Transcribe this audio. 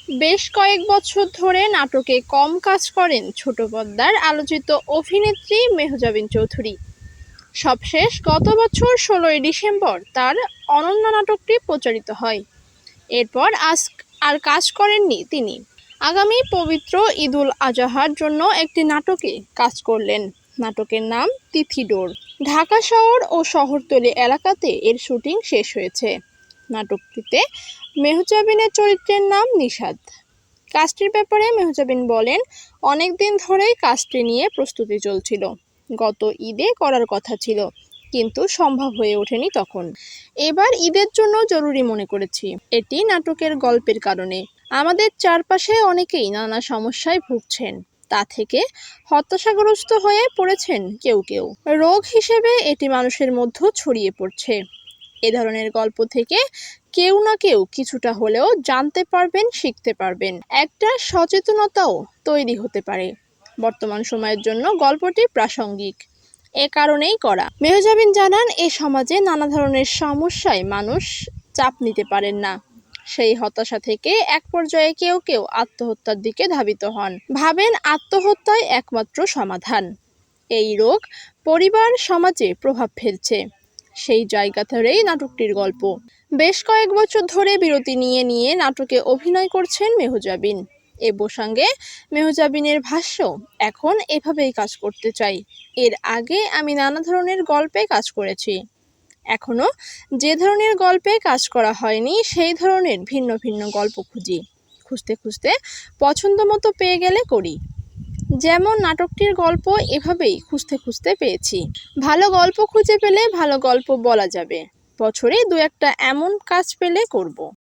বেশ কয়েক বছর ধরে নাটকে কম কাজ করেন ছোট পর্দার আলোচিত অভিনেত্রী মেহজাবিন চৌধুরী। সবশেষ গত বছর ১৬ই ডিসেম্বর তার অনন্য নাটকটি প্রচারিত হয়। এরপর আর কাজ করেননি তিনি। আগামী পবিত্র ঈদুল আজহার জন্য একটি নাটকে কাজ করলেন। নাটকের নাম তিথি ডোর। ঢাকা শহর ও শহরতলি এলাকাতে এর শুটিং শেষ হয়েছে। নাটকটিতে মেহজাবিনের চরিত্রের নাম নিশাদ। কাজটির ব্যাপারে মেহজাবিন বলেন, অনেক দিন ধরেই কাজটি নিয়ে প্রস্তুতি চলছিল। গত ঈদে করার কথা ছিল, কিন্তু সম্ভব হয়ে ওঠেনি তখন। এবার ঈদের জন্য জরুরি মনে করেছি। এটি নাটকের গল্পের কারণে। আমাদের চারপাশে অনেকেই নানা সমস্যায় ভুগছেন, তা থেকে হতাশাগ্রস্ত হয়ে পড়েছেন কেউ কেউ। রোগ হিসেবে এটি মানুষের মধ্যে ছড়িয়ে পড়ছে। এ ধরনের গল্প থেকে কেউ না কেউ কিছুটা হলেও জানতে পারবেন, শিখতে পারবেন। একটা সচেতনতাও তৈরি হতে পারে। বর্তমান সময়ের জন্য গল্পটি প্রাসঙ্গিক, এ কারণেই করা। মেহজাবিন জানান, এ সমাজে নানা ধরনের সমস্যায় মানুষ চাপ নিতে পারেন না। সেই হতাশা থেকে এক পর্যায়ে কেউ কেউ আত্মহত্যার দিকে ধাবিত হন, ভাবেন আত্মহত্যাই একমাত্র সমাধান। এই রোগ পরিবার, সমাজে প্রভাব ফেলছে। সেই জায়গা ধরেই নাটকটির গল্প। বেশ কয়েক বছর ধরে বিরতি নিয়ে নিয়ে নাটকে অভিনয় করছেন মেহজাবিন। এ প্রসঙ্গে মেহজাবিনের ভাষ্য, এখন এভাবেই কাজ করতে চাই। এর আগে আমি নানা ধরনের গল্পে কাজ করেছি। এখনো যে ধরনের গল্পে কাজ করা হয়নি সেই ধরনের ভিন্ন ভিন্ন গল্প খুঁজতে খুঁজতে পছন্দ মতো পেয়ে গেলে করি। যেমন নাটকটির গল্প এভাবেই খুঁজতে খুঁজতে পেয়েছি। ভালো গল্প খুঁজে পেলে ভালো গল্প বলা যাবে। বছরে ২-১টা এমন কাজ পেলে করব।